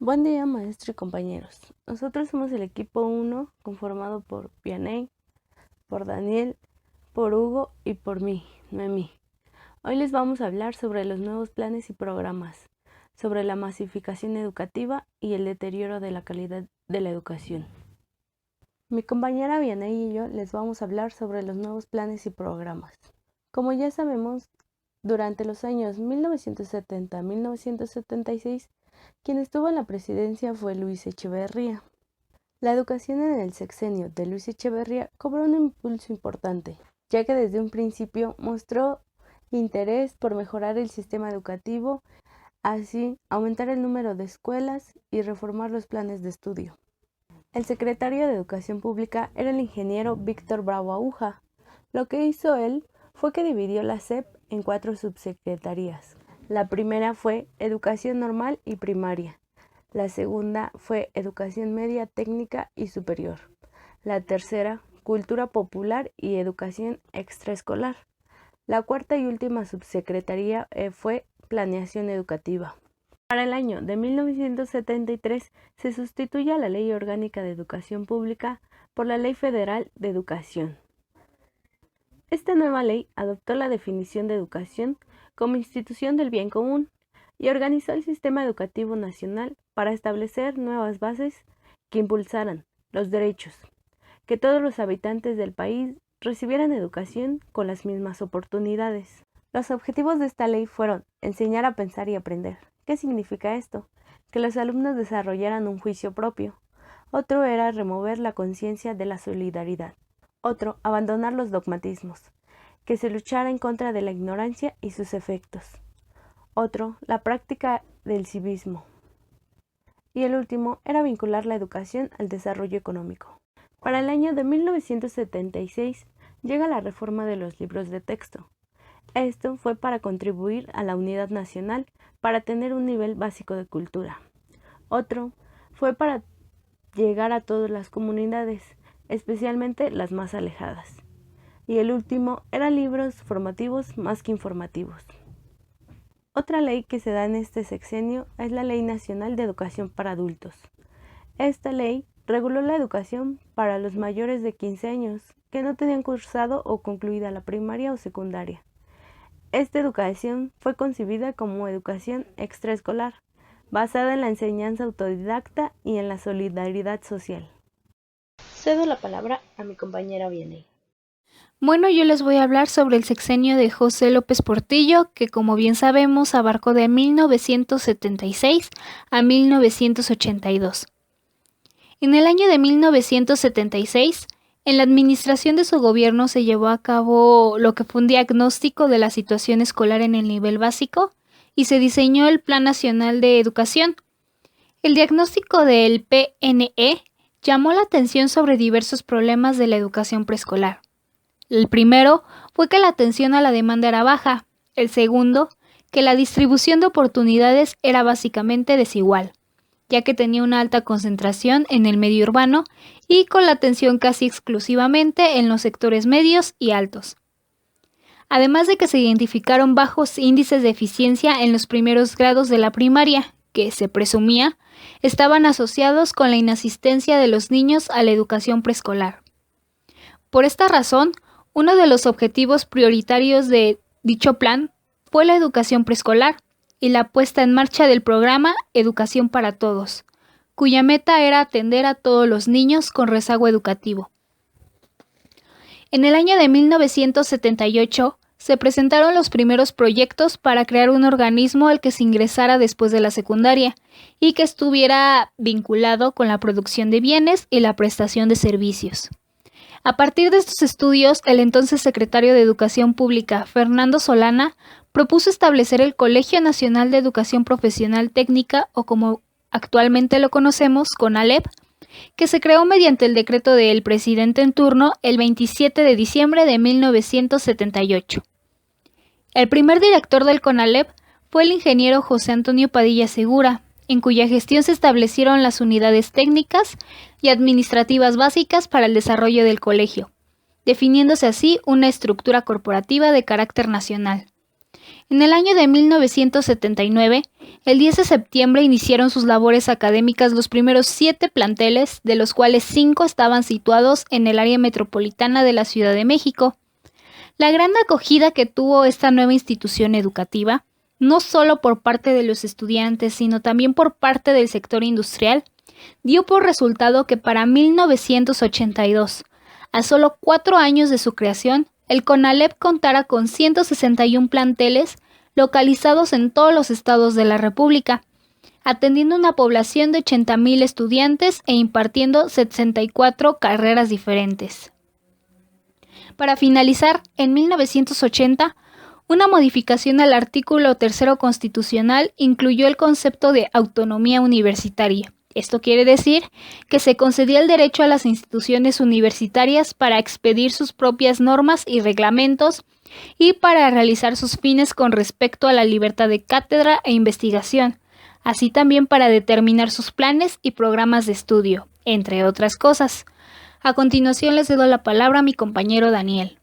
Buen día, maestro y compañeros. Nosotros somos el equipo 1, conformado por Vianey, por Daniel, por Hugo y por mí, Noemí. Hoy les vamos a hablar sobre los nuevos planes y programas, sobre la masificación educativa y el deterioro de la calidad de la educación. Mi compañera Vianey y yo les vamos a hablar sobre los nuevos planes y programas. Como ya sabemos, durante los años 1970-1976, quien estuvo en la presidencia fue Luis Echeverría. La educación en el sexenio de Luis Echeverría cobró un impulso importante, ya que desde un principio mostró interés por mejorar el sistema educativo, así aumentar el número de escuelas y reformar los planes de estudio. El secretario de Educación Pública era el ingeniero Víctor Bravo Aguja. Lo que hizo él fue que dividió la SEP en 4 subsecretarías. La primera fue Educación Normal y Primaria. La segunda fue Educación Media, Técnica y Superior. La tercera, Cultura Popular y Educación Extraescolar. La cuarta y última subsecretaría fue Planeación Educativa. Para el año de 1973 se sustituye a la Ley Orgánica de Educación Pública por la Ley Federal de Educación. Esta nueva ley adoptó la definición de educación como institución del bien común y organizó el sistema educativo nacional para establecer nuevas bases que impulsaran los derechos, que todos los habitantes del país recibieran educación con las mismas oportunidades. Los objetivos de esta ley fueron enseñar a pensar y aprender. ¿Qué significa esto? Que los alumnos desarrollaran un juicio propio. Otro era remover la conciencia de la solidaridad. Otro, abandonar los dogmatismos, que se luchara en contra de la ignorancia y sus efectos. Otro, la práctica del civismo. Y el último era vincular la educación al desarrollo económico. Para el año de 1976 llega la reforma de los libros de texto. Esto fue para contribuir a la unidad nacional para tener un nivel básico de cultura. Otro fue para llegar a todas las comunidades, especialmente las más alejadas. Y el último eran libros formativos más que informativos. Otra ley que se da en este sexenio es la Ley Nacional de Educación para Adultos. Esta ley reguló la educación para los mayores de 15 años que no tenían cursado o concluida la primaria o secundaria. Esta educación fue concebida como educación extraescolar, basada en la enseñanza autodidacta y en la solidaridad social. Cedo la palabra a mi compañera Vianey. Bueno, yo les voy a hablar sobre el sexenio de José López Portillo, que como bien sabemos abarcó de 1976 a 1982. En el año de 1976, en la administración de su gobierno se llevó a cabo lo que fue un diagnóstico de la situación escolar en el nivel básico y se diseñó el Plan Nacional de Educación. El diagnóstico del PNE llamó la atención sobre diversos problemas de la educación preescolar. El primero fue que la atención a la demanda era baja. El segundo, que la distribución de oportunidades era básicamente desigual, ya que tenía una alta concentración en el medio urbano y con la atención casi exclusivamente en los sectores medios y altos. Además de que se identificaron bajos índices de eficiencia en los primeros grados de la primaria, que se presumía estaban asociados con la inasistencia de los niños a la educación preescolar. Por esta razón, uno de los objetivos prioritarios de dicho plan fue la educación preescolar y la puesta en marcha del programa Educación para Todos, cuya meta era atender a todos los niños con rezago educativo. En el año de 1978 se presentaron los primeros proyectos para crear un organismo al que se ingresara después de la secundaria y que estuviera vinculado con la producción de bienes y la prestación de servicios. A partir de estos estudios, el entonces secretario de Educación Pública, Fernando Solana, propuso establecer el Colegio Nacional de Educación Profesional Técnica, o como actualmente lo conocemos, CONALEP, que se creó mediante el decreto del presidente en turno el 27 de diciembre de 1978. El primer director del CONALEP fue el ingeniero José Antonio Padilla Segura, en cuya gestión se establecieron las unidades técnicas y administrativas básicas para el desarrollo del colegio, definiéndose así una estructura corporativa de carácter nacional. En el año de 1979, el 10 de septiembre iniciaron sus labores académicas los primeros 7 planteles, de los cuales 5 estaban situados en el área metropolitana de la Ciudad de México. La gran acogida que tuvo esta nueva institución educativa, no solo por parte de los estudiantes, sino también por parte del sector industrial, dio por resultado que para 1982, a solo 4 años de su creación, el CONALEP contara con 161 planteles localizados en todos los estados de la República, atendiendo una población de 80,000 estudiantes e impartiendo 64 carreras diferentes. Para finalizar, en 1980, una modificación al artículo 3 constitucional incluyó el concepto de autonomía universitaria. Esto quiere decir que se concedía el derecho a las instituciones universitarias para expedir sus propias normas y reglamentos y para realizar sus fines con respecto a la libertad de cátedra e investigación, así también para determinar sus planes y programas de estudio, entre otras cosas. A continuación les cedo la palabra a mi compañero Daniel.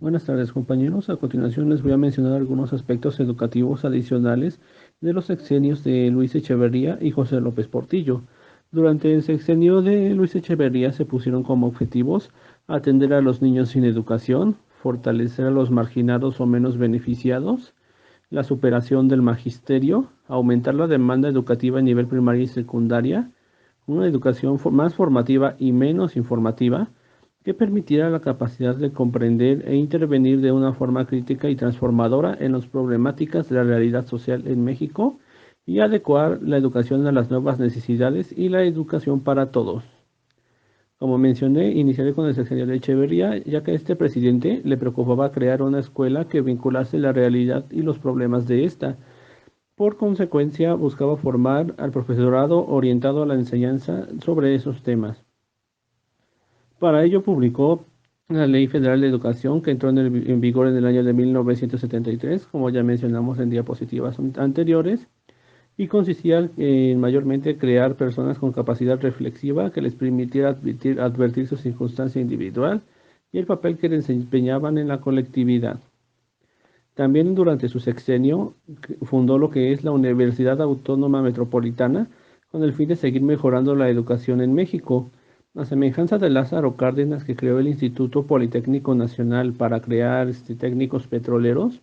Buenas tardes, compañeros. A continuación les voy a mencionar algunos aspectos educativos adicionales de los sexenios de Luis Echeverría y José López Portillo. Durante el sexenio de Luis Echeverría se pusieron como objetivos atender a los niños sin educación, fortalecer a los marginados o menos beneficiados, la superación del magisterio, aumentar la demanda educativa a nivel primaria y secundaria, una educación más formativa y menos informativa, que permitiera la capacidad de comprender e intervenir de una forma crítica y transformadora en las problemáticas de la realidad social en México y adecuar la educación a las nuevas necesidades y la educación para todos. Como mencioné, iniciaré con el sexenio de Echeverría, ya que a este presidente le preocupaba crear una escuela que vinculase la realidad y los problemas de esta. Por consecuencia, buscaba formar al profesorado orientado a la enseñanza sobre esos temas. Para ello publicó la Ley Federal de Educación, que entró en vigor en el año de 1973, como ya mencionamos en diapositivas anteriores, y consistía en mayormente crear personas con capacidad reflexiva que les permitiera advertir su circunstancia individual y el papel que desempeñaban en la colectividad. También durante su sexenio fundó lo que es la Universidad Autónoma Metropolitana, con el fin de seguir mejorando la educación en México. A semejanza de Lázaro Cárdenas, que creó el Instituto Politécnico Nacional para crear técnicos petroleros,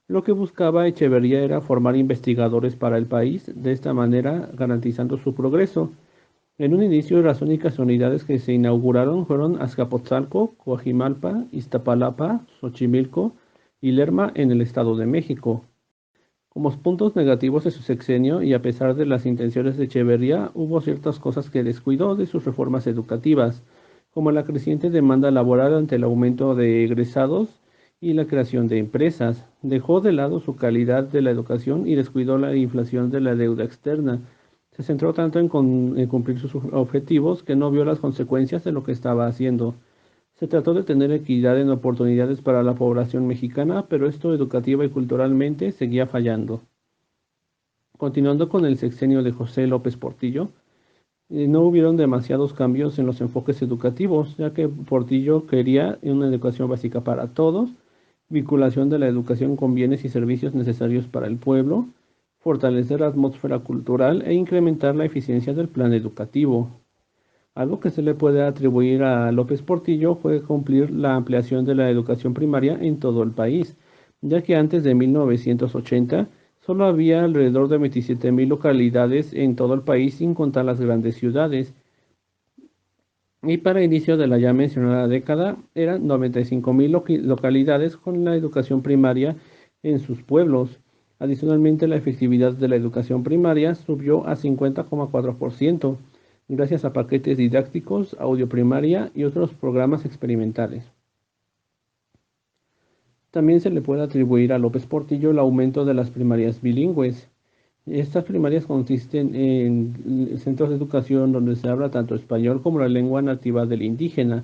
lo que buscaba Echeverría era formar investigadores para el país, de esta manera garantizando su progreso. En un inicio, las únicas unidades que se inauguraron fueron Azcapotzalco, Coajimalpa, Iztapalapa, Xochimilco y Lerma en el Estado de México. Como puntos negativos de su sexenio, y a pesar de las intenciones de Echeverría, hubo ciertas cosas que descuidó de sus reformas educativas, como la creciente demanda laboral ante el aumento de egresados y la creación de empresas. Dejó de lado su calidad de la educación y descuidó la inflación de la deuda externa. Se centró tanto en cumplir sus objetivos que no vio las consecuencias de lo que estaba haciendo. Se trató de tener equidad en oportunidades para la población mexicana, pero esto educativa y culturalmente seguía fallando. Continuando con el sexenio de José López Portillo, no hubieron demasiados cambios en los enfoques educativos, ya que Portillo quería una educación básica para todos, vinculación de la educación con bienes y servicios necesarios para el pueblo, fortalecer la atmósfera cultural e incrementar la eficiencia del plan educativo. Algo que se le puede atribuir a López Portillo fue cumplir la ampliación de la educación primaria en todo el país, ya que antes de 1980 solo había alrededor de 27,000 localidades en todo el país, sin contar las grandes ciudades. Y para inicio de la ya mencionada década, eran 95,000 localidades con la educación primaria en sus pueblos. Adicionalmente, la efectividad de la educación primaria subió a 50,4%. Gracias a paquetes didácticos, audio primaria y otros programas experimentales. También se le puede atribuir a López Portillo el aumento de las primarias bilingües. Estas primarias consisten en centros de educación donde se habla tanto español como la lengua nativa del indígena.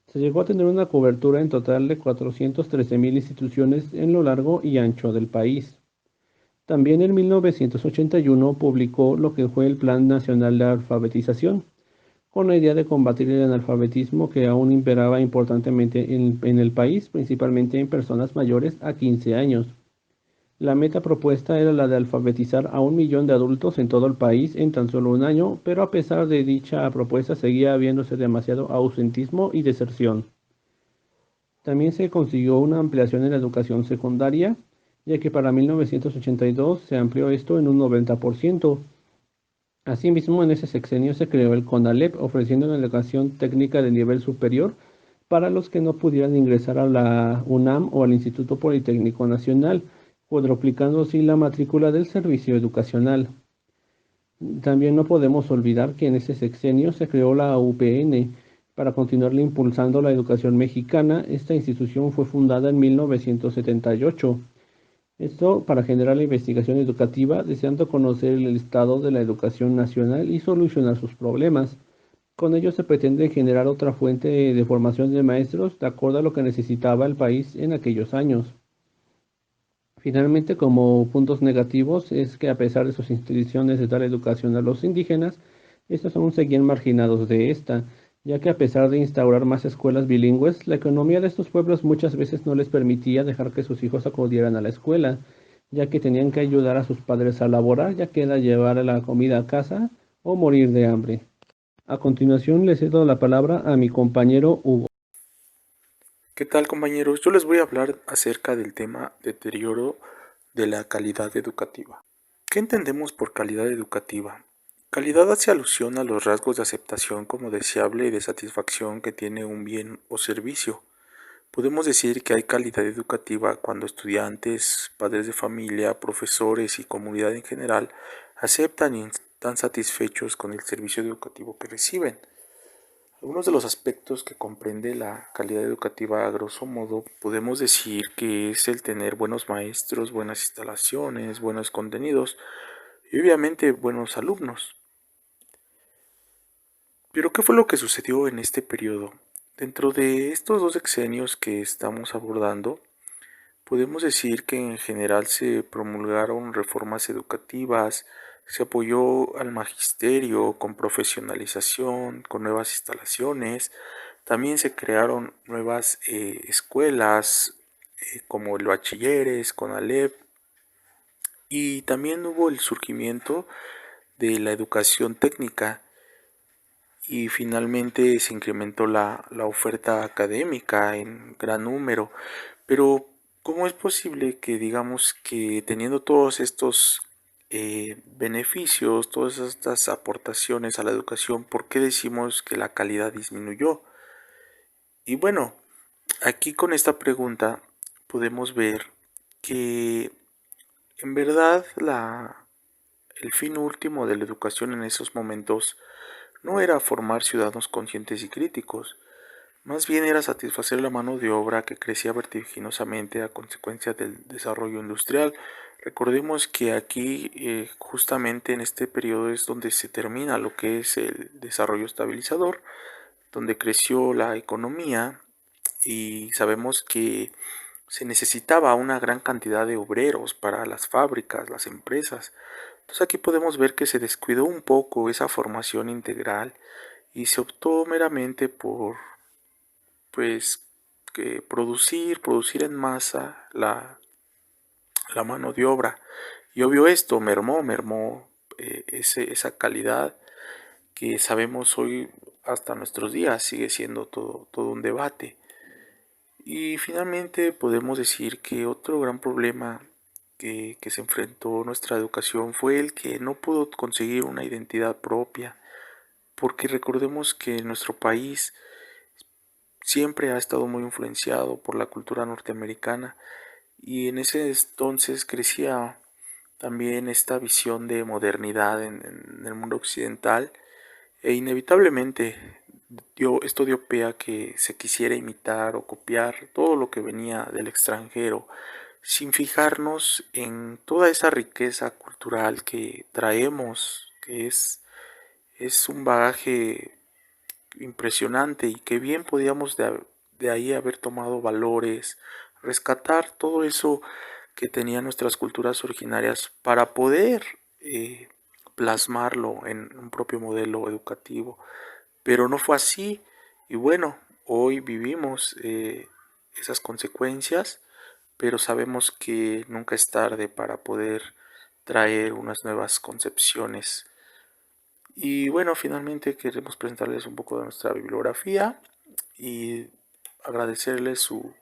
Se llegó a tener una cobertura en total de 413,000 instituciones en lo largo y ancho del país. También en 1981 publicó lo que fue el Plan Nacional de Alfabetización, con la idea de combatir el analfabetismo que aún imperaba importantemente en el país, principalmente en personas mayores a 15 años. La meta propuesta era la de alfabetizar a 1 millón de adultos en todo el país en tan solo un año, pero a pesar de dicha propuesta seguía habiéndose demasiado ausentismo y deserción. También se consiguió una ampliación en la educación secundaria, ya que para 1982 se amplió esto en un 90%. Asimismo, en ese sexenio se creó el CONALEP, ofreciendo una educación técnica de nivel superior para los que no pudieran ingresar a la UNAM o al Instituto Politécnico Nacional, cuadruplicando así la matrícula del servicio educacional. También no podemos olvidar que en ese sexenio se creó la UPN para continuarle impulsando la educación mexicana. Esta institución fue fundada en 1978. Esto para generar la investigación educativa, deseando conocer el estado de la educación nacional y solucionar sus problemas. Con ello se pretende generar otra fuente de formación de maestros de acuerdo a lo que necesitaba el país en aquellos años. Finalmente, como puntos negativos, es que a pesar de sus instituciones de dar educación a los indígenas, estos aún seguían marginados de esta, ya que a pesar de instaurar más escuelas bilingües, la economía de estos pueblos muchas veces no les permitía dejar que sus hijos acudieran a la escuela, ya que tenían que ayudar a sus padres a laborar, ya que era llevar la comida a casa o morir de hambre. A continuación, le cedo la palabra a mi compañero Hugo. ¿Qué tal, compañeros? Yo les voy a hablar acerca del tema deterioro de la calidad educativa. ¿Qué entendemos por calidad educativa? Calidad hace alusión a los rasgos de aceptación como deseable y de satisfacción que tiene un bien o servicio. Podemos decir que hay calidad educativa cuando estudiantes, padres de familia, profesores y comunidad en general aceptan y están satisfechos con el servicio educativo que reciben. Algunos de los aspectos que comprende la calidad educativa a grosso modo podemos decir que es el tener buenos maestros, buenas instalaciones, buenos contenidos y obviamente buenos alumnos. Pero ¿qué fue lo que sucedió en este periodo? Dentro de estos dos sexenios que estamos abordando, podemos decir que en general se promulgaron reformas educativas, se apoyó al magisterio con profesionalización, con nuevas instalaciones, también se crearon nuevas escuelas como el bachilleres, CONALEP, y también hubo el surgimiento de la educación técnica y finalmente se incrementó la oferta académica en gran número. Pero, ¿cómo es posible que digamos que teniendo todos estos beneficios, todas estas aportaciones a la educación, ¿por qué decimos que la calidad disminuyó? Y bueno, aquí con esta pregunta podemos ver que en verdad el fin último de la educación en esos momentos no era formar ciudadanos conscientes y críticos, más bien era satisfacer la mano de obra que crecía vertiginosamente a consecuencia del desarrollo industrial. Recordemos que aquí justamente en este periodo es donde se termina lo que es el desarrollo estabilizador, donde creció la economía y sabemos que se necesitaba una gran cantidad de obreros para las fábricas, las empresas. Entonces aquí podemos ver que se descuidó un poco esa formación integral y se optó meramente por pues que producir en masa la mano de obra. Y obvio esto mermó esa calidad que sabemos hoy hasta nuestros días sigue siendo todo un debate. Y finalmente podemos decir que otro gran problema que se enfrentó nuestra educación fue el que no pudo conseguir una identidad propia, porque recordemos que nuestro país siempre ha estado muy influenciado por la cultura norteamericana y en ese entonces crecía también esta visión de modernidad en el mundo occidental e inevitablemente esto dio pie a que se quisiera imitar o copiar todo lo que venía del extranjero, sin fijarnos en toda esa riqueza cultural que traemos, que es un bagaje impresionante y que bien podíamos de ahí haber tomado valores, rescatar todo eso que tenían nuestras culturas originarias para poder plasmarlo en un propio modelo educativo. Pero no fue así. Y bueno, hoy vivimos esas consecuencias, pero sabemos que nunca es tarde para poder traer unas nuevas concepciones. Y bueno, finalmente queremos presentarles un poco de nuestra bibliografía y agradecerles su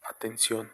atención.